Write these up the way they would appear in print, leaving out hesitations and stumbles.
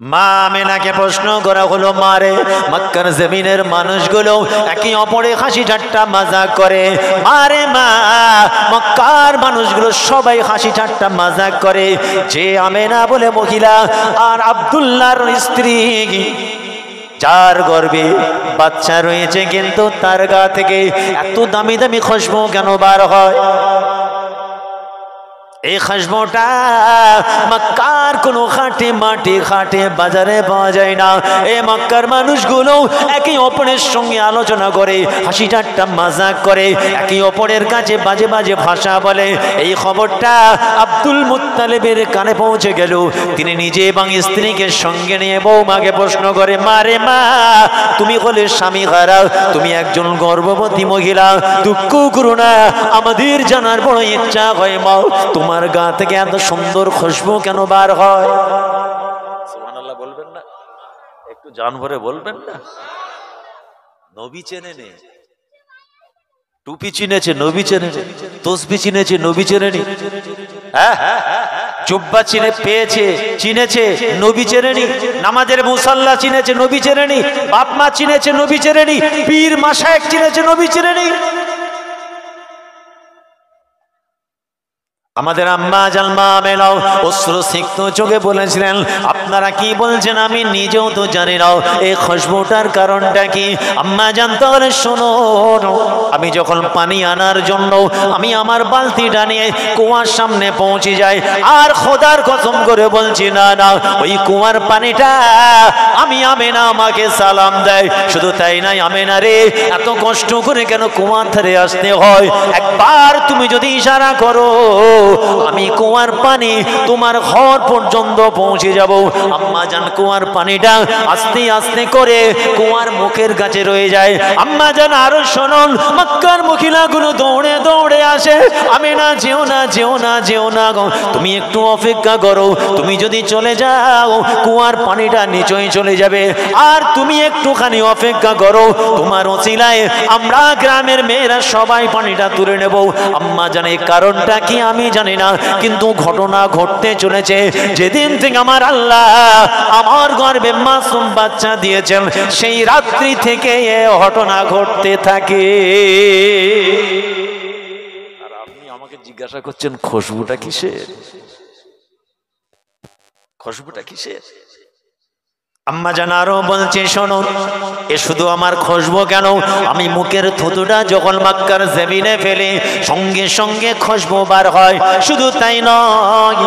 মা আমেনাকে প্রশ্ন করা হলো, মারে মক্কার জমিনের মানুষগুলো একে অপরে হাসি ঠাট্টা মাজাক করে। মারে মা, মক্কার মানুষগুলো সবাই হাসি ঠাট্টা মাজাক করে যে আমেনা বলে মহিলা আর আব্দুল্লাহর স্ত্রী, যার গর্ভে বাচ্চা রয়েছে, কিন্তু তার গা থেকে এত দামি দামি খুশবু কেন বার হয়? এই খুশবুটা মক্কার কোনো খাটে মাটি খাটে বাজারে পাওয়া যায় না। এই মক্কার মানুষগুলো একে অপরের সঙ্গে আলোচনা করে, হাসি ঠাট্টা মাজাক করে, একে অপরের কাছে বাজে বাজে ভাষা বলে। এই খবরটা আব্দুল মুত্তালিবের কানে পৌঁছে গেল। তিনি নিজে এবং স্ত্রীকে সঙ্গে নিয়ে বৌমাকে প্রশ্ন করে, মারে মা, তুমি হলে স্বামী হারা, তুমি একজন গর্ভবতী মহিলা, দুঃখ করো না, আমাদের জানার বড় ইচ্ছা হয় মা, তোমার গা থেকে এত সুন্দর খুশবু কেন বার হয়? সুবহানাল্লাহ বলবেন না? একটু জান ভরে বলবেন না? নবী চেনে নে, টুপি চিনেছে, নবী চেনে নে, তসবি চিনেছে, নবী চেনে নি, জুব্বা চিনে পেয়েছে, চিনেছে, নবী চেনে নি, নামাজের মুসাল্লা চিনেছে, নবী চেনে নি, বাপ মা চিনেছে, নবী চেনে নি, পীর মাশায়েখ চিনেছে, নবী চেনে নি। আমাদের আম্মা জালমা আমেনাও অশ্রুসিক্ত চোখে বলেছিলেন, আপনারা কি বলছেন আমি নিজেও তো জানি না এই খুশবুটার কারণটা কি। আম্মা জানতে হলে শোনো, আমি যখন পানি আনার জন্য আমি আমার বালতিটা নিয়ে কুয়ার সামনে পৌঁছে যাই, আর খোদার কসম করে বলছি না না, ওই কুয়ার পানিটা আমি আমেনা আমাকে সালাম দেয়। শুধু তাই নাই, আমেনা রে, এত কষ্ট করে কেন কুয়ার ধারে আসতে হয়? একবার তুমি যদি ইশারা করো, আমি কুয়ার পানি তোমার ঘর পর্যন্ত পৌঁছে যাব। আম্মা জান কুয়ার পানিটা আস্তে আস্তে করে কুয়ার মুখের কাছে রয়ে যায়। আম্মা জান আরো শুনুন, মক্কার মহিলাগুলো দৌড়ে দৌড়ে আসে, আমেনা যেও না, যেও না, যেও না, তুমি একটু অপেক্ষা করো, তুমি যদি চলে যাও কুয়ার পানিটা নিচেই চলে যাবে, আর তুমি একটুখানি অপেক্ষা করো, তোমার ওসিলায় আমরা গ্রামের মেয়েরা সবাই পানিটা তুলে নেব। আম্মা জানে কারণটা কি আমি জানি না, কিন্তু ঘটনা ঘটতে চলেছে। যেদিন থেকে আমার আল্লাহ আমার গর্ভে মাসুম বাচ্চা দিয়েছেন, সেই রাত্রি থেকে এ ঘটনা ঘটতে থাকে। আর আপনি আমাকে জিজ্ঞাসা করছেন খুশবুটা কিসের? খুশবুটা কিসের? আম্মা জান আরো বলছে, শোনো, এ শুধু আমার খুশবু কেন, আমি মুখের থুতুটা যখন মক্কার জমিনে ফেলে সঙ্গে সঙ্গে খুশবু বার হয়। শুধু তাই নয়,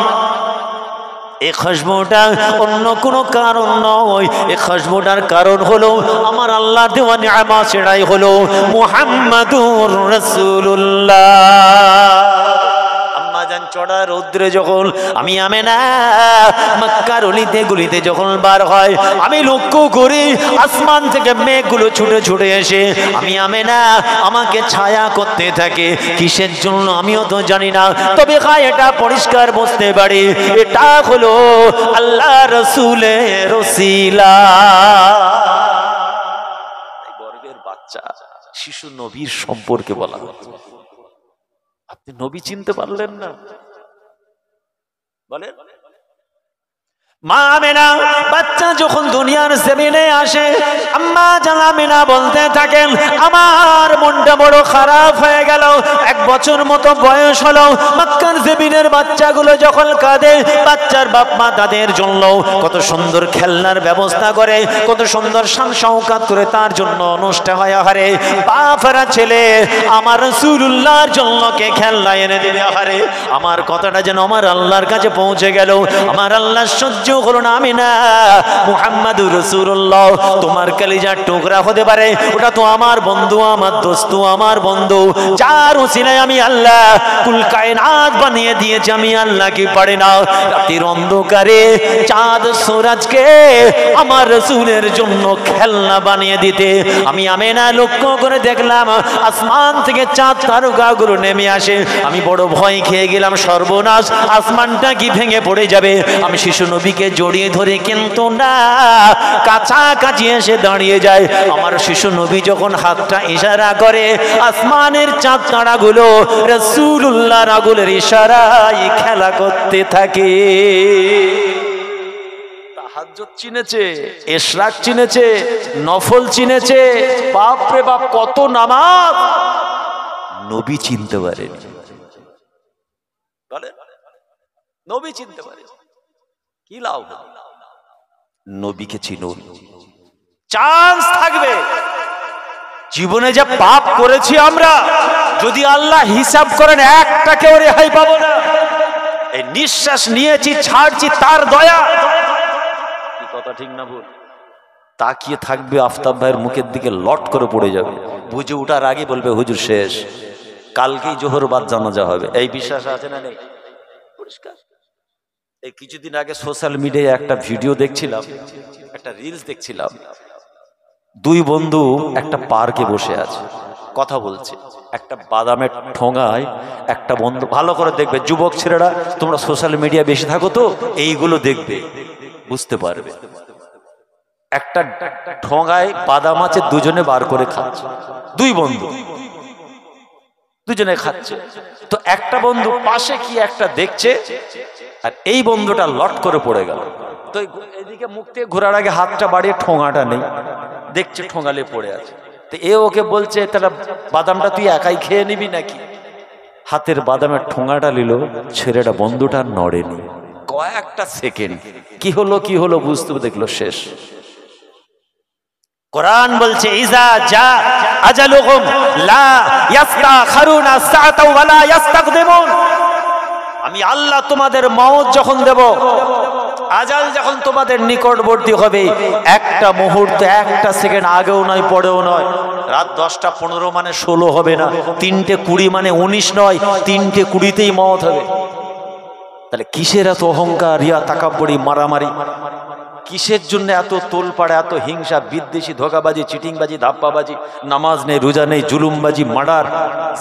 এই খুশবুটা অন্য কোনো কারণ নয়, এই খুশবুটার কারণ হলো আমার আল্লাহ দেওয়া নিয়ামত, সেটাই হলো মুহাম্মাদুর রাসূলুল্লাহ। চড়া রৌদ্রে যখন আমি আমেনা মক্কার অলিতে গলিতে যখন বার হয়, আমি লক্ষ্য করি আসমান থেকে মেঘগুলো ছুটে ছুটে এসে আমি আমেনা আমাকে ছায়া করতে থাকে। কিসের জন্য আমিও তো জানি না, তবে এটা পরিষ্কার বুঝতে পারি, এটা হলো আল্লাহ রাসূলের ওসিলা। গর্ভের বাচ্চা শিশু নবীর সম্পর্কে বলা হচ্ছে। আপনি নবী চিনতে পারলেন না? বলেন, মা আমেনা বাচ্চা যখন দুনিয়ার জমিনে আসে, আম্মা জান আমেনা বলতে থাকেন, আমার মনটা বড় খারাপ হয়ে গেল। 1 বছর মতো বয়স হলো, মক্কার জমিনের বাচ্চাগুলো যখন কাঁদে, বাচ্চার বাপ মা তাদের জন্য কত সুন্দর খেলনার ব্যবস্থা করে, কত সুন্দর শান শওকত করে তার জন্য অনুষ্ঠান হয়। আহারে বাপরা ছেলে আমার রাসূলুল্লাহর জন্য কে খেলনা এনে দিবে? আহারে আমার কথাটা যেন আমার আল্লাহর কাছে পৌঁছে গেল। আমার আল্লাহ সহ্য হলো না, আমেনা মুহাম্মাদুর রাসূলুল্লাহ তোমার কলিজার টুকরা হতে পারে, ওটা তো আমার বন্ধু, আমার দোস্ত, আমার বন্ধু, যার ওসিলায় আমি আল্লাহ কুল কায়নাত বানিয়ে দিয়েছি। আমি আল্লাহ কি পারে না রাতের অন্ধকারে চাঁদ সূরজকে আমার রাসূলের জন্য খেলনা বানিয়ে দিতে? আমি আমেনা লক্ষ্য করে দেখলাম আসমান থেকে চাঁদ তারকাগুলো নেমে আসে। আমি বড় ভয় খেয়ে গেলাম, সর্বনাশ, আসমানটা কি ভেঙে পড়ে যাবে? আমি শিশু নবীকে জড়িয়ে ধরে, কিন্তু না, কাছাকাছি এসে দাঁড়িয়ে যায়। আমার শিশু নবী যখন হাতটা ইশারা করে, আসমানের চাঁদ তারাগুলো রাসূলুল্লাহর আগুনের ইশারায় খেলা করতে থাকে। তাহাজ্জুদ চিনেছে, ইশরাক চিনেছে, নফল চিনেছে, বাপ রে বাপ কত নামাজ, নবী চিনতে পারেনি। বলে নবী চিনতে পারে কি লাভ? নবীকে চিনুন, চান্স থাকবে। জীবনে যে পাপ করেছি আমরা, যদি আল্লাহ হিসাব করেন একটাকেও রেহাই পাবো না। এই নিঃশ্বাস নিয়েছি ছাড়ছি তার দয়া। কি কথা ঠিক না ভুল? তাকিয়ে থাকবে আফতাব ভাইয়ের মুখের দিকে, লট করে পড়ে যাবে। বুঝে উঠার আগে বলবে হুজুর শেষ, কালকেই জোহর বাদ জানাজা হবে। এই বিশ্বাস আছে না নেই? পরিষ্কার। এই কিছুদিন আগে সোশ্যাল মিডিয়ায় একটা ভিডিও দেখছিলাম, একটা রিলস দেখছিলাম। দুই বন্ধু একটা পার্কে বসে আছে, কথা বলছে। একটা বাদামের ঠোঙায় একটা বন্ধু, ভালো করে দেখবে যুবক ছেলেরা, তোমরা সোশ্যাল মিডিয়া বেশি থাকো তো এইগুলো দেখবে, বুঝতে পারবে। একটা ঠোঙায় বাদাম আছে, দুজনে বার করে খাচ্ছে। দুই বন্ধু দুজনে খাচ্ছে। তো একটা বন্ধু পাশে কি একটা দেখছে, আর এই বন্ধুটা লট করে পড়ে গেল। তো এদিকে মুখ থেকে ঘোরার আগে হাতটা বাড়িয়ে, ঠোঙাটা নেই, দেখছে ঠোঙালে পড়ে আছে। তো এ ওকে বলছে তাহলে বাদামটা তুই একাই খেয়ে নিবি নাকি? হাতের বাদামের ঠোঙাটা নিল, ছেলেটা বন্ধুটা নড়েনি। কয়েকটা সেকেন্ড কি হলো বুঝতে দেখলো শেষ। কোরআন বলছে ইজা জা আজালুহুম লা ইস্তাখিরুনা সাআতা ওয়া লা ইস্তাকদিমুন। আমি আল্লাহ তোমাদের মওত যখন দেব, আজাল যখন তোমাদের নিকটবর্তী হবে, একটা মুহূর্ত একটা সেকেন্ড আগেও নয় পরেও নয়। রাত 10টা 15 মানে 16 হবে না, 3টে 20 মানে 19 নয়, 3টে 20তেই মওত হবে। তাহলে কিসের এত অহংকার, রিয়া, তাকাব্বুরি, মারামারি? কিসের জন্য এত তোলপাড়া, এত হিংসা, বিদ্বেষী, ধোঁকাবাজি, চিটিংবাজি, ধাপ্পাবাজি, নামাজ নেই, রোজা নেই, জুলুমবাজি, মার্ডার,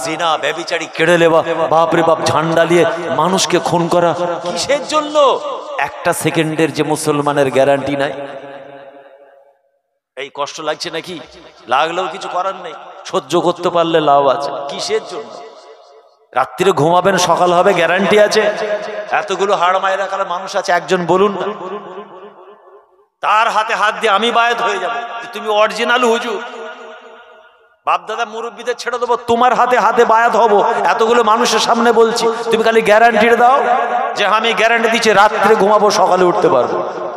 জিনা, ব্যভিচারী, কেড়ে নেওয়া, বাপরে বাপ, ঝান্ডা নিয়ে মানুষকে খুন করা? কিসের জন্য? একটা সেকেন্ডের যে মুসলমানের গ্যারান্টি নাই। এই কষ্ট লাগছে নাকি? লাগলেও কিছু করার নেই, সহ্য করতে পারলে লাভ আছে। কিসের জন্য? রাত্রিরে ঘুমাবেন, সকাল হবে, গ্যারান্টি আছে? এতগুলো হাড় মায়েরা কালে মানুষ আছে, একজন বলুন না তার হাতে হাত দিয়ে আমি বায়াত হয়ে যাব, তুমি অরিজিনাল হুজুর। বাপ দাদা মুরব্বীদের ছেড়ে দেবো, তোমার হাতে হাতে বায়াত হব। এতগুলো মানুষের সামনে বলছি, তুমি খালি গ্যারান্টি দাও যে আমি গ্যারান্টি দিচ্ছি রাত্রে ঘুমাবো, সকালে উঠতে পারবো।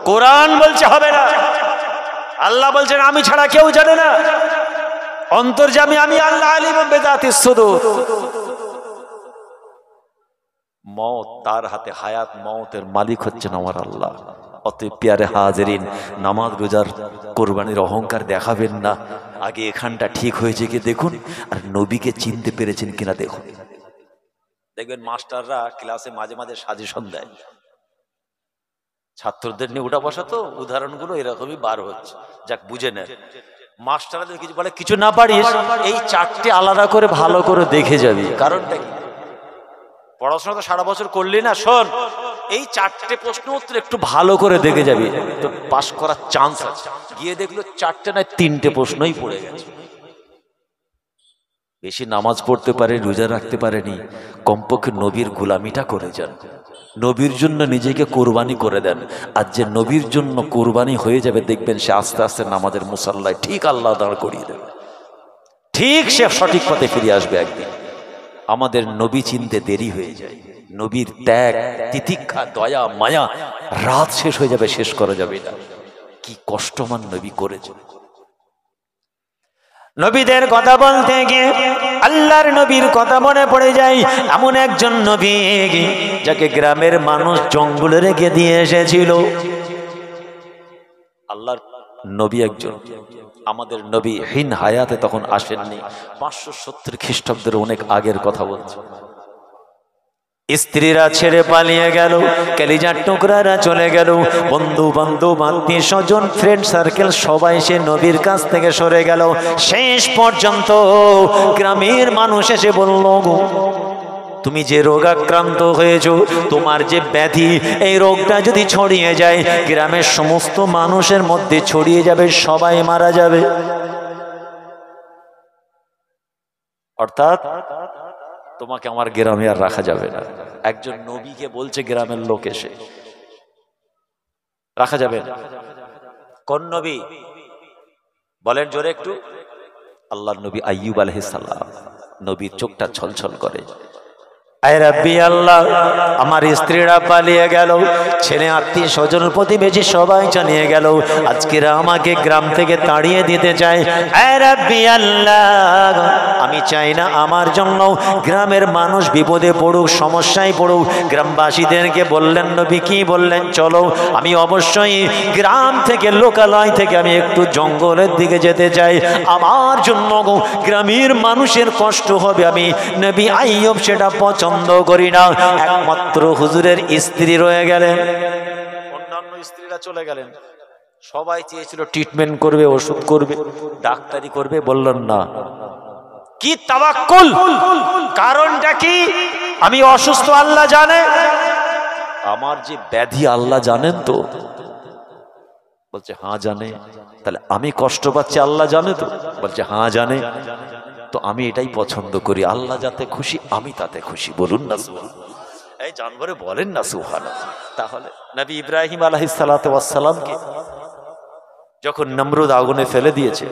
কোরআন বলছে হবে না, আল্লাহ বলছেন আমি ছাড়া কেউ জানে না, অন্তর্যামী আমি আল্লাহ, আলিমুম বিযাতিস সুদূর। মওত তার হাতে, হায়াত মওতের মালিক হচ্ছেন আমার আল্লাহ। অতএব প্যারে হাজেরিন, নামাজ রোজার কোরবানির অহংকার দেখাবেন না। আগে এখানটা ঠিক হয়েছে কি দেখুন, আর নবীকে চিনতে পেরেছেন কিনা দেখুন। দেখবেন মাস্টাররা ক্লাসে মাঝে মাঝে সাজেশন দেয়, ছাত্রদের নিয়ে উঠা বসা, তো উদাহরণগুলো এরকমই বার হচ্ছে, যাক বুঝে নেন। মাস্টারদের কিছু বলে, কিছু না পারিস এই 4টে আলাদা করে ভালো করে দেখে যাবি। কারণটা কি? পড়াশোনা তো সারা বছর করলি না, শোন এই 4টে প্রশ্ন উত্তর একটু ভালো করে দেখে যাবি, তো পাস করার চান্স আছে। গিয়ে দেখলো 4টে নয় 3টে প্রশ্নই পড়ে গেছে। বেশি নামাজ পড়তে পারে, রোজা রাখতে পারেনি, কমপক্ষে নবীর গোলামিটা করে যান, নবীর জন্য নিজেকে কোরবানি করে দেন। আর যে নবীর জন্য কোরবানি হয়ে যাবে, দেখবেন সে আস্তে আস্তে নামাজের মুসাল্লায় ঠিক আল্লাহ দাঁড় করিয়ে দেবে, ঠিক সে সঠিক পথে ফিরে আসবে একদিন। আমাদের নবী চিনতে দেরি হয়ে যায়। নবীর ত্যাগ, তিতিক্ষা, দয়া, মায়া, রাত শেষ হয়ে যাবে, শেষ করা যাবে না। কি কষ্টমান নবী করেছে। নবীদের কথা বলতে গিয়ে আল্লাহর নবীর কথা মনে পড়ে যায়। এমন একজন নবী যাকে গ্রামের মানুষ জঙ্গলে রেখে দিয়ে এসেছিল। আল্লাহর নবী একজন, আমাদের নবী হিন হায়াতে তখন আসেননি, 570 খ্রিস্টাব্দের অনেক আগের কথা বলছে। স্ত্রীরা ছেড়ে পালিয়ে গেল, কলিজার টুকরারা চলে গেল, বন্ধু বান্ধব, আত্মীয় স্বজন, ফ্রেন্ড সার্কেল সবাই সে নবীর কাছ থেকে সরে গেল। শেষ পর্যন্ত গ্রামের মানুষ এসে বলল, তুমি যে রোগাক্রান্ত হয়েছ, তোমার যে ব্যাধি, এই রোগটা যদি ছড়িয়ে যায় গ্রামের সমস্ত মানুষের মধ্যে ছড়িয়ে যাবে, সবাই মারা যাবে। অর্থাৎ তোমাকে আমার গ্রামে আর রাখা যাবে না। একজন নবীকে বলছে গ্রামের লোক এসে। রাখা যাবে না। কোন নবী বলেন জোরে একটু? আল্লাহর নবী আইয়ুব আলাইহিস সালাম। নবীর চোখটা ছলছল করে, আয় রাব্বি আল্লাহ, আমার স্ত্রীরা পালিয়ে গেল, ছেলে আত্মীয় স্বজন প্রতিবেশী সবাই জানিয়ে গেল, আজকেরা আমাকে গ্রাম থেকে তাড়িয়ে দিতে চায়। আয় রাব্বি আল্লাহ, আমি চাই না আমার জন্য গ্রামের মানুষ বিপদে পড়ুক, সমস্যায় পড়ুক। গ্রামবাসীদেরকে বললেন নবী, কি বললেন? চলো, আমি অবশ্যই গ্রাম থেকে, লোকালয় থেকে আমি একটু জঙ্গলের দিকে যেতে চাই। আমার জন্য গ্রামের মানুষের কষ্ট হবে, আমি নবী আইয়ুব সেটা পছন্দ করি না। একমাত্র হুজুরের স্ত্রী রয়ে গেলেন, অন্যান্য স্ত্রীরা চলে গেলেন। সবাই চেয়েছিল ট্রিটমেন্ট করবে, ওষুধ করবে, ডাক্তারি করবে, বললেন না। কি তাওয়াক্কুল! কারণটা কি? আমি অসুস্থ, আল্লাহ জানে। আমার যে ব্যাধি আল্লাহ জানেন তো? বলছে হ্যাঁ জানে। তাহলে আমি কষ্ট পাচ্ছি আল্লাহ জানে তো? বলছে হ্যাঁ জানে। তো আমি এটাই পছন্দ করি, আল্লাহ যাতে খুশি আমি তাতে খুশি। বলুন না সুবহানাল্লাহ। এই জানবরে বলেন না সুবহানাল্লাহ। তাহলে নবী ইব্রাহিম আলাইহিস সালাতু ওয়াস সালামকে যখন নমরুদ আগুনে ফেলে দিয়েছে,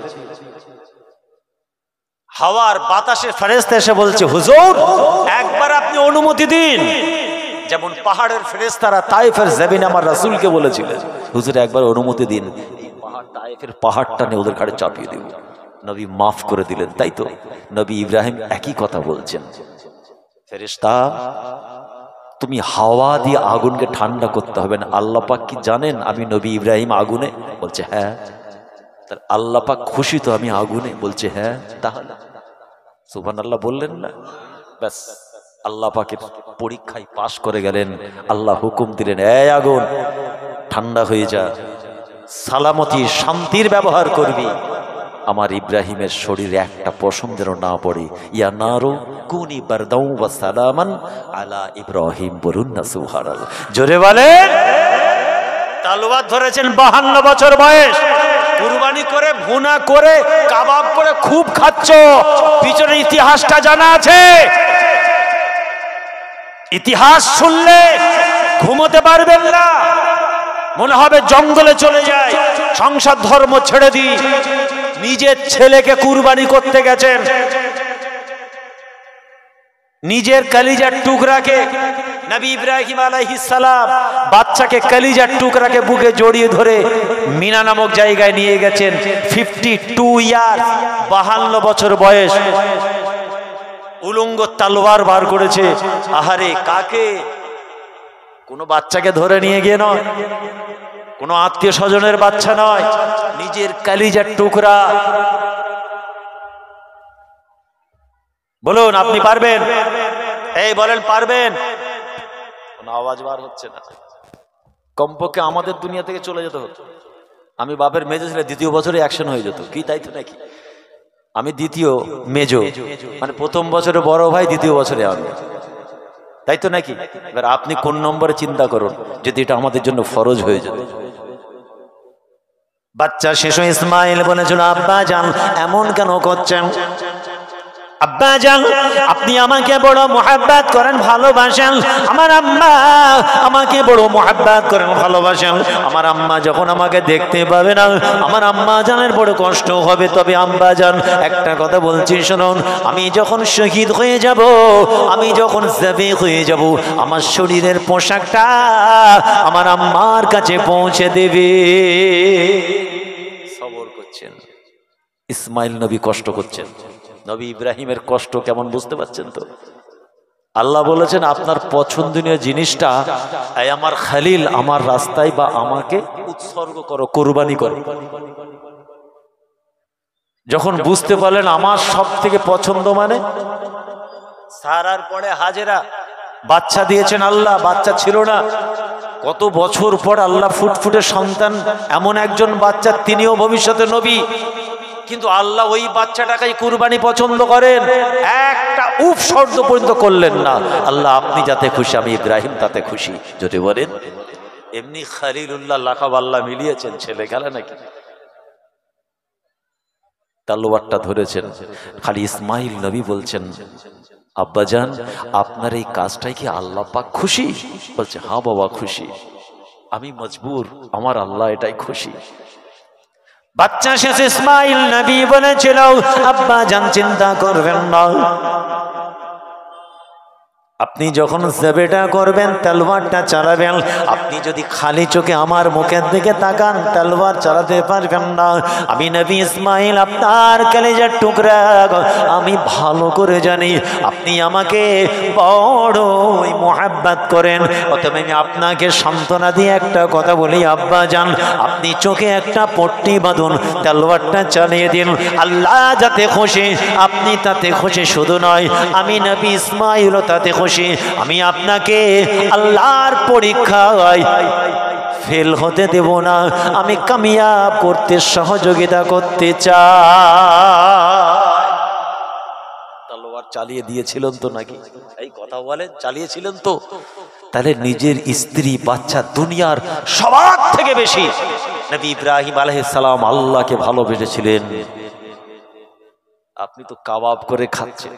হাওয়ার বাতাসের ফেরেশতা এসে বলছে, হুজুর একবার আপনি অনুমতি দিন। যেমন পাহাড়ের ফেরেশতারা তায়েফের জমিনে আমার রাসূলকে বলেছিলেন, হুজুর একবার অনুমতি দিন, এই পাহাড় তায়েফের পাহাড়টা নিয়ে ওদের ঘাড়ে চাপিয়ে দেব। নবী মাফ করে দিলেন। তাই তো নবী ইব্রাহিম একই কথা বলছেন, ফেরেশতা তুমি হাওয়া দিয়ে আগুনকে ঠান্ডা করতে হবে না। আল্লাহ পাক কি জানেন আমি নবী ইব্রাহিম আগুনে? বলছে হ্যাঁ। তাহলে আল্লাহ পাক খুশি তো আমি আগুনে? বলছে হ্যাঁ। তাহলে সুবহানাল্লাহ বললেন না? ব্যাস, আল্লাহ পাকের পরীক্ষায় পাশ করে গেলেন। আল্লাহ হুকুম দিলেন, এই আগুন ঠান্ডা হয়ে যা, সালামতি শান্তির ব্যবহার করবি। আমার ইব্রাহিমের শরীরে একটা পশম যেন না পড়ে। ইয়া নারু কুনি বারদাউ ওয়া সালামান আলা ইব্রাহিম। বলুন না সুবহানাল্লাহ। জোরে বলেন। তলোয়ার ধরেছেন 52 বছর বয়স, কুরবানি করে, ভুনা করে, কাবাব করে খুব খাচ্ছ। পিছনে ইতিহাসটা জানা আছে। ইতিহাস শুনলে ঘুমোতে পারবেন না, মনে হবে জঙ্গলে চলে যায়, সংসার ধর্ম ছেড়ে দিই। নিজের ছেলেকে কুরবানি করতে গেছেন, নিজের কলিজার টুকরাকে। নবী ইব্রাহিম আলাইহিস সালাম বাচ্চাকে কলিজার টুকরাকে বুকে জড়িয়ে ধরে মিনা নামক জায়গায় নিয়ে গেছেন। 52 ইয়ার, 52 বছর বয়স। উলঙ্গ তলোয়ার বার করেছে। আহারে কাকে? কোনো বাচ্চাকে ধরে নিয়ে গিয়ে নয়, কোনো আত্মীয় স্বজনের বাচ্চা নয়, নিজের কলিজার টুকরা। বলুন আপনি পারবেন? এই বলেন পারবেন? কোনো আওয়াজ বার হচ্ছে না। কমপক্ষে আমাদের দুনিয়া থেকে চলে যেতে হতো। আমি বাপের মেজো ছেলে, দ্বিতীয় বছরে অ্যাকশন হয়ে যেত। কি তাই তো নাকি? আমি দ্বিতীয় মেজো, মানে প্রথম বছরে বড় ভাই, দ্বিতীয় বছরে আমি, তাই তো নাকি? এবার আপনি কোন নম্বরে চিন্তা করুন যদি এটা আমাদের জন্য ফরজ হয়ে যেত। বাচ্চা শিশু ইসমাইল বলেছিল, আব্বা জান এমন কেন করছেন? আব্বা জান আপনি আমাকে বড় মুহাব্বত করেন, ভালোবাসেন। আমার আম্মা আমাকে বড় মুহাব্বত করেন, ভালোবাসেন। আমার আম্মা যখন আমাকে দেখতে পাবে না, আমার আম্মা জানের বড় কষ্ট হবে। তবে আম্মা জান একটা কথা বলছি শুনুন, আমি যখন শহীদ হয়ে যাব, আমি যখন যাবে হয়ে যাব, আমার শরীরের পোশাকটা আমার আম্মার কাছে পৌঁছে দেবে। সবর করছেন ইসমাইল নবী, কষ্ট করছেন। নবী ইব্রাহিমের কষ্ট কেমন বুঝতে পারছেন তো? আল্লাহ বলেছেন আপনার পছন্দনীয় জিনিসটা আমার খলিল আমার রাস্তায় বা আমাকে উৎসর্গ করো, কুরবানি করো। যখন বুঝতে পারলেন আমার সব থেকে পছন্দ, মানে সারার পরে হাজেরা বাচ্চা দিয়েছেন আল্লাহ, বাচ্চা ছিল না। কত বছর পর আল্লাহ ফুটফুটে সন্তান, এমন একজন বাচ্চা তিনিও ভবিষ্যতে নবী, কিন্তু আল্লাহ ওই বাচ্চাটাকেই কুরবানি পছন্দ করেন। একটা উফ শব্দ পর্যন্ত করলেন না। আল্লাহ আপনি যাতে খুশি, আমি ইব্রাহিম তাতে খুশি। যদি বলেন এমনি খলিলুল্লাহ লাকাব আল্লাহ মিলিয়েছেন, ছেলে খেলা নাকি? তলোয়ারটা ধরেছেন। খালি ইসমাইল নবী বলছেন, আব্বাজান আপনার এই কাজটাই কি আল্লাহ পাক খুশি? বলছে হ্যাঁ বাবা খুশি। আমি মজবুর, আমার আল্লাহ এটাই খুশি। বাচ্চা শেষ ইসমাইল নবী বলেছিল, আব্বা জান চিন্তা করবেন না, আপনি যখন জবেটা করবেন, তলোয়ারটা চালাবেন, আপনি যদি খালি চোখে আমার মুখের দিকে তাকান, তলোয়ার চালাতে পারবেন না। আমি নবী ইসমাইল আপনার কলিজার টুকরা, আমি ভালো করে জানি আপনি আমাকে বড়ই মোহাব্বত করেন। অতএব আমি আপনাকে সান্ত্বনা দিয়ে একটা কথা বলি, আব্বা জান আপনি চোখে একটা পট্টি বাঁধুন, তলোয়ারটা চালিয়ে দিন, আল্লাহ যাতে খুশি, আপনি তাতে খুশি শুধু নয়, আমি নবী ইসমাইলও তাতে খুশি। আমি আপনাকে আল্লাহর পরীক্ষায় ফেল হতে দেব না, আমি কামিয়াব করতে সহযোগিতা করতে চাই। তলোয়ার চালিয়ে দিয়েছিলেন তো নাকি? এই কথা বলেন, চালিয়েছিলেন তো? তাহলে নিজের স্ত্রী বাচ্চা দুনিয়ার সবার থেকে বেশি নবী ইব্রাহিম আলাইহিস সালাম আল্লাহকে ভালোবেসেছিলেন। আপনি তো কাবাব করে খাচ্ছেন,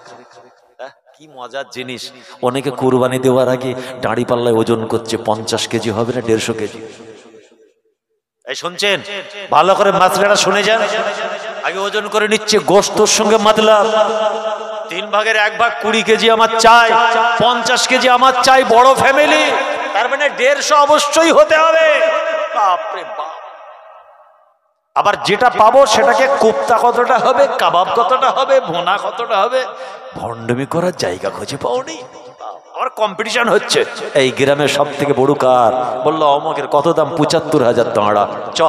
কি মজার জিনিস। অনেকে কুরবানি দেওয়ার আগে দাড়ি পাল্লায় ওজন করছে, 50 কেজি হবে না 150 কেজি। এই শুনছেন? ভালো করে মাত্রাটা শুনে যান। আগে ওজন করে নিচ্ছে, গোশতর সঙ্গে মতলব 3 ভাগের 1 ভাগ 20 কেজি আমার চাই, 50 কেজি আমার চাই, বড় ফ্যামিলি, তার মানে 150 অবশ্যই হতে হবে। বাপরে বাপ। আবার যেটা পাবো সেটাকে কোপ্তা কতটা হবে, কাবাব কতটা হবে, ভুনা কতটা হবে, ভণ্ডমি করার জায়গা খুঁজে পাওনি। আবার কম্পিটিশন হচ্ছে, এই গ্রামের সব থেকে বড় কার, বললো অমকের, কত দাম, 75,000 টাকা। চ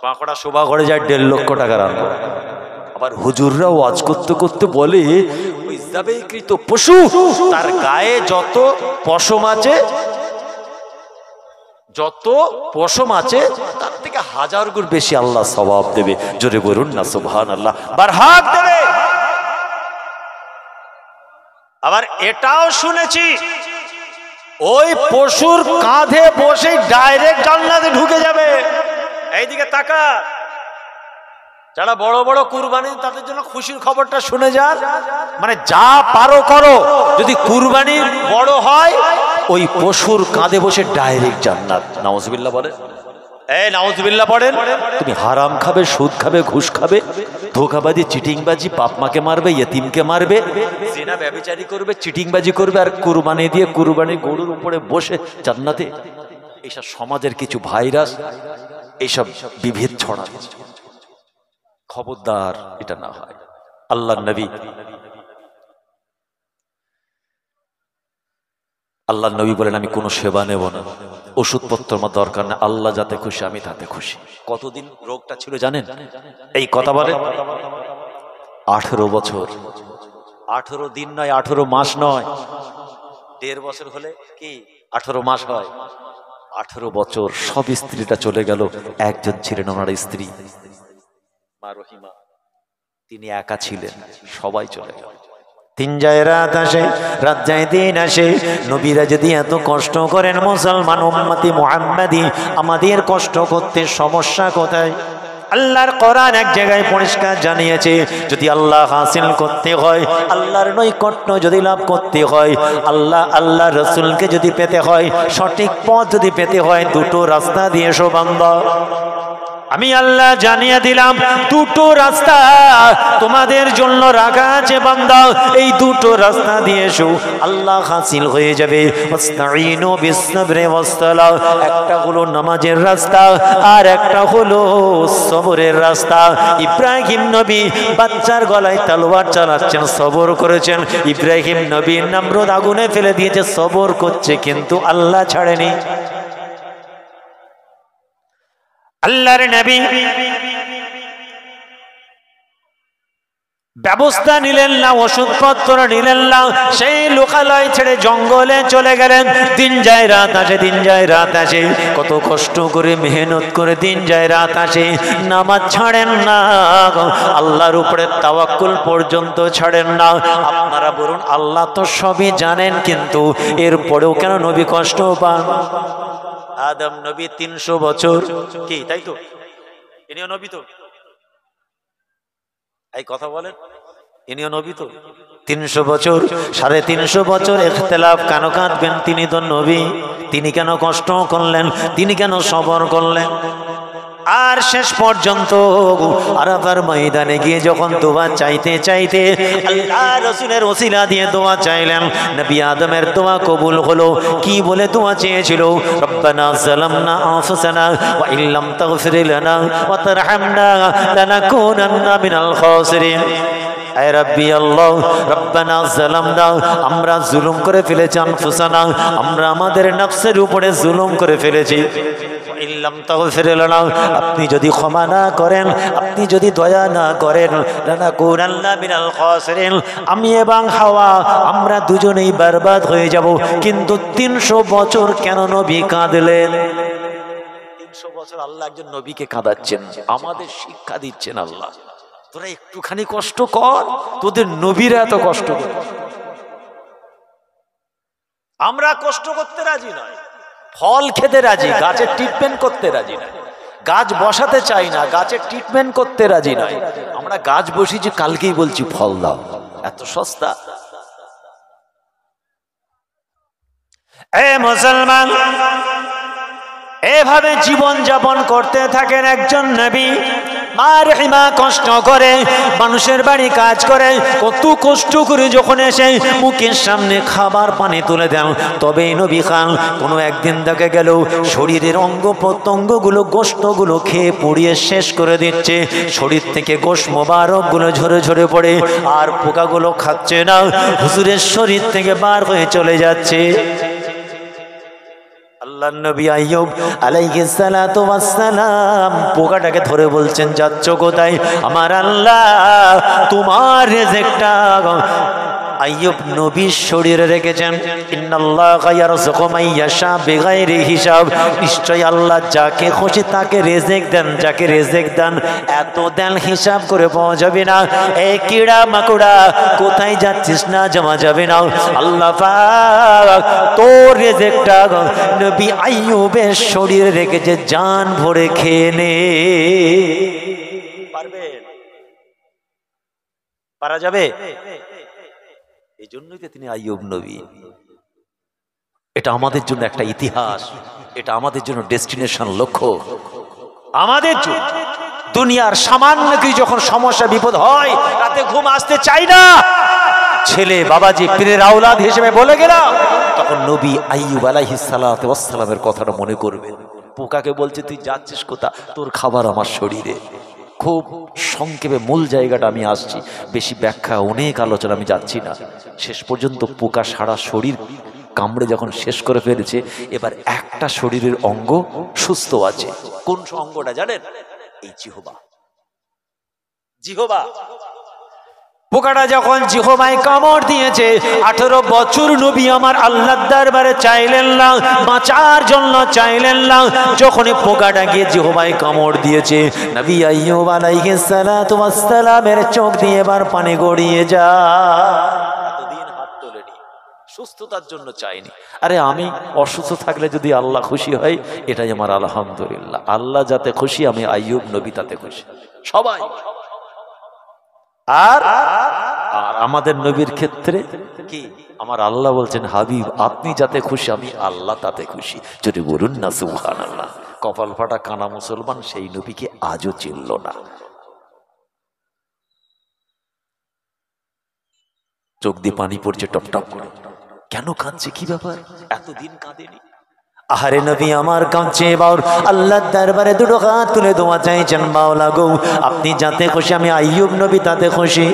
পাঁকড়া শোভা করে যায় 1.5 লক্ষ টাকার আনবো। আবার হুজুররাও ওয়াজ করতে করতে বলে, ওই যাবেকৃত পশু, তার গায়ে যত পশম আছে, যত পশম আছে তার থেকে 1000 গুণ বেশি আল্লাহ সওয়াব দেবে। জোরে বলুন না সুবহানাল্লাহ, বারহাক দেবে। আবার এটাও শুনেছি, ওই পশুর কাঁধে বসে ডাইরেক্ট জান্নাতে ঢুকে যাবে। এইদিকে তাকা, যারা বড় বড় কুরবানি, তাদের জন্য খুশির খবরটা শুনে যান। মানে যা পারো করো, যদি কুরবানি বড় হয়, ওই পশুর কাঁধে বসে ডাইরেক্ট জান্নাত। নাউজুবিল্লাহ বলে, এই নাউজুবিল্লাহ পড়েন। তুমি হারাম খাবে, সুদ খাবে, ঘুষ খাবে, ধোঁকাবাজি, চিটিংবাজি, বাপ মাকে মারবে, ইয়েতিমকে মারবে, জিনা ব্যভিচারী করবে, চিটিংবাজি করবে, আর কুরবানি দিয়ে কুরবানি গরুর উপরে বসে জান্নাতে। এইসব সমাজের কিছু ভাইরাস, এইসব বিভেদ ছড়াচ্ছে। খবরদার এটা না হয়। আল্লাহর নবী, আল্লাহর নবী বলেন, আমি কোনো সেবা নেব না, ওষুধপত্র আমার দরকার না, আল্লাহ যাতে খুশি আমি তাতে খুশি। কতদিন রোগটা ছিল জানেন? এই কথা বলে 18 বছর, 18 দিন নয়, 18 মাস নয়, 1.5 বছর হলে কি 18 মাস হয়? 18 বছর। সব স্ত্রীটা চলে গেল, একজন ছিলেন ওনার স্ত্রী মা রহিমা, তিনি একা ছিলেন, সবাই চলে গেল। দিন যায় রাত আসে, রাত যায় দিন আসে। নবীরা যদি এত কষ্ট করেন, মুসলমান উম্মতি মুহাম্মাদি আমাদের কষ্ট করতে সমস্যা কোথায়? আল্লাহর কোরআন এক জায়গায় পরিষ্কার জানিয়েছে, যদি আল্লাহ হাসিল করতে হয়, আল্লাহর নৈকট্য যদি লাভ করতে হয়, আল্লাহ রাসূলকে যদি পেতে হয়, সঠিক পথ যদি পেতে হয়, 2টো রাস্তা দিয়ে এসো বান্দা। আমি আল্লাহ জানিয়ে দিলাম, 2টো রাস্তা তোমাদের জন্য রাখা আছে বান্দা। এই 2টো রাস্তা দিয়ে এসো, আল্লাহ হাসিল হয়ে যাবে। ওয়াস্তাঈনু বিস-সাবরি ওয়াস-সালাহ। একটা হলো নামাজের রাস্তা, আর একটা হলো সবরের রাস্তা। ইব্রাহিম নবী বাচ্চার গলায় তলোয়ার চালাচ্ছেন, সবর করেছেন। ইব্রাহিম নবী নমরুদ আগুনে ফেলে দিয়েছে, সবর করছে, কিন্তু আল্লাহ ছাড়েনি। আল্লাহর নবী ব্যবস্থা নিলেন না, ওষুধপত্র নিলেন না, সেই লোকালয় ছেড়ে জঙ্গলে চলে গেলেন। দিন যায় রাত আসে, দিন যায় রাত আসে, কত কষ্ট করে মেহনত করে দিন যায় রাত আসে, নামাজ ছাড়েন না, আল্লাহর উপরে তাওয়াক্কুল পর্যন্ত ছাড়েন না। আপনারা বলুন, আল্লাহ তো সবই জানেন, কিন্তু এরপরেও কেন নবী কষ্ট পান? আদম নবী 300 বছর, কি তাই তো? ইনিও নবী তো? এই কথা বলেন, ইনিও নবী তো? 300 বছর 350 বছর ইখতিলাফ কেন কাঁদবেন? তিনি তো নবী, তিনি কেন কষ্ট করলেন? তিনি কেন সবর করলেন? আর শেষ পর্যন্ত আরাফার ময়দানে গিয়ে যখন দোয়া চাইতে চাইতে আল্লাহ রাসূলের ওসিলা দিয়ে দোয়া চাইলেন, নবী আদমের দোয়া কবুল হলো। কি বলে দোয়া চেয়েছিল? রব্বানা যালামনা আনফুসানা ওয়া ইল্লাম তাগফির লানা ওয়া তারহামনা লানাকুনান্না মিনাল খাসিরিন। আয় রাব্বি আল্লাহ, রব্বানা যালামনা, আমরা জুলুম করে ফেলেছি, আনফুসানা, আমরা আমাদের নফসের উপরে জুলুম করে ফেলেছি। ইল্লাম তাগফির লানা, আপনি যদি ক্ষমা না করেন, আপনি যদি দয়া না করেন, লানাকুনান্না মিনাল খাসিরিন, আমি এবং হাওয়া আমরা দুজনেই বরবাদ হয়ে যাব। কিন্তু 300 বছর কেন নবী কাঁদলেন? 300 বছর আল্লাহ একজন নবীকে কাঁদাচ্ছেন, আমাদের শিক্ষা দিচ্ছেন আল্লাহ, তোরা একটুখানি কষ্ট কর, তোদের নবীরা এত কষ্ট করে। আমরা কষ্ট করতে রাজি নয়, ফল খেতে রাজি, গাছের ট্রিটমেন্ট করতে রাজি নয়। গাছ বসাতে চাই না, গাছের ট্রিটমেন্ট করতে রাজি নয়। আমরা গাছ বসিয়েছি, কালকেই বলছি ফল দাও, এত সস্তা। এ মুসলমান, এভাবে জীবন যাপন করতে থাকেন একজন নবী। মা রহিমা কষ্ট করে, মানুষের বাড়ি কাজ করে, কত কষ্ট করে যখন এসে মুখের সামনে খাবার পানি তুলে দেন, তবে নবী খান কোনো একদিন দেখা গেল শরীরের অঙ্গ প্রত্যঙ্গগুলো, গোশতগুলো খেয়ে পুড়িয়ে শেষ করে দিচ্ছে। শরীর থেকে গোশ মোবারকগুলো ঝরে ঝরে পড়ে, আর পোকাগুলো খাচ্ছে না, হুজুরের শরীর থেকে বার হয়ে চলে যাচ্ছে। আল্লাহর নবী আইয়ুব আলাইহিস সালাতু ওয়াস সালাম পোকাটাকে ধরে বলছেন, যাচ্ছ কোথায়? আমার আল্লাহ তোমার রিজিকটা আইয়ুব নবীর শরীরে রেখেছেন। ইন্নাল্লাহা ইয়ারযুকু মান ইয়াশা বিগাইরি হিসাব, নিশ্চয় আল্লাহ যাকে খুশি তাকে রিজিক দেন, যাকে রিজিক দেন এত দেন হিসাব করে পাওয়া যাবে না। এই কিড়া মাকুড়া কোথায় যাচ্ছিস না যাওয়া যাবে না। আল্লাহ পাক তোর রিজিকটা নবী আইয়ুবের শরীরে রেখেছে, জান ভরে খেয়ে নে। পারবেন? পারা যাবে? এই জন্যই তো তিনি আইয়ুব নবী। এটা আমাদের জন্য একটা ইতিহাস, এটা আমাদের জন্য ডেস্টিনেশন, লক্ষ্য আমাদের জন্য। দুনিয়ার সামান্য কি যখন সমস্যা বিপদ হয়, রাতে ঘুম আসতে চাই না, ছেলে বাবাজি পীরের আওলাদ হিসেবে বলে গেলাম, তখন নবী আইয়ুব আলাইহিস সালাতু ওয়াস সালামের কথাটা মনে করবেন। পোকাকে বলছে, তুই যাচ্ছিস কোথা? তোর খাবার আমার শরীরে। খুব সংক্ষেপে মূল জায়গাটা আমি আসছি, বেশি ব্যাখ্যা অনেক আলোচনা আমি যাচ্ছি না। শেষ পর্যন্ত পোকা সারা শরীর কামড়ে যখন শেষ করে ফেলেছে, এবার একটা শরীরের অঙ্গ সুস্থ আছে। কোন অঙ্গটা জানেন? এই জিহবা। জিহবা পোকাটা যখন জিহবায় কামড় দিয়েছে, 18 বছর নবী আমার আল্লাহর দরবারে চাইলেন না, বাঁচার জন্য চাইলেন না। যখনই পোকাটা গিয়ে জিহবায় কামড় দিয়েছে, নবী আইয়ুব আলাইহিস সালাতু ওয়াস সালামের চোখ দিয়ে এবার পানি গড়িয়ে যায়। এতদিন হাত তোলেনি, সুস্থতার জন্য চাইনি। আরে আমি অসুস্থ থাকলে যদি আল্লাহ খুশি হয়, এটাই আমার আলহামদুলিল্লাহ। আল্লাহ যাতে খুশি, আমি আইয়ুব নবী তাতে খুশি, সবাই। আর আমাদের নবীর ক্ষেত্রে কি আমার আল্লাহ বলছেন, হাবিব আপনি যাতে খুশি, আমি আল্লাহ তাতে খুশি। যদি বলুন না সুবহানাল্লাহ। কপাল ফাটা কানা মুসলমান সেই নবীকে আজও চিনল না। চোখ দিয়ে পানি পড়ছে টপ টপ করে। কেন কাঁদছে? কি ব্যাপার? এতদিন কাঁদেনি। আহারে নবী আমার কাঁদছে, বাউর আল্লাহর দরবারে দুটো হাত তুলে দোয়া চাইছেন, মাওলা গো আপনি যাতে খুশি, আমি আইয়ুব নবী তাতে খুশি।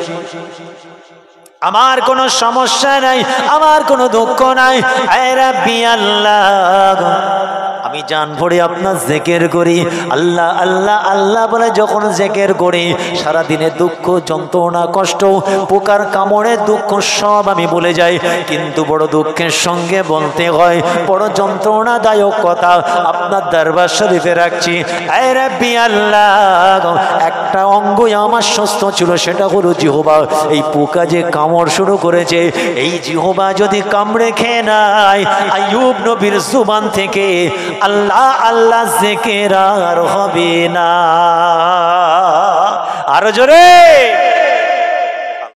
আমার কোনো সমস্যা নাই, আমার কোনো দুঃখ নাই। আয় রাব্বি আল্লাহ, আমি জান ভরে আপনার জিকির করি। আল্লাহ আল্লাহ আল্লাহ বলে যখন জিকির করি, সারা দিনে দুঃখ যন্ত্রণা কষ্ট পোকার কামড়ে দুঃখ সব আমি ভুলে যাই। কিন্তু বড় দুঃখের সঙ্গে বলতে হয়, বড় যন্ত্রণাদায়ক কথা আপনার দরবার শরীফে রাখছি। আয় রাব্বি আল্লাহ, একটা অঙ্গই আমার সুস্থ ছিল, সেটা হলো জিহবা। এই পোকা যে কামড় শুরু করেছে, এই জিহবা যদি কামড়ে খেয়ে নেয়, আইয়ুব নবীর জুবান থেকে আল্লাহ আল্লাহ জিকির আর হবে না। আরো জোরে।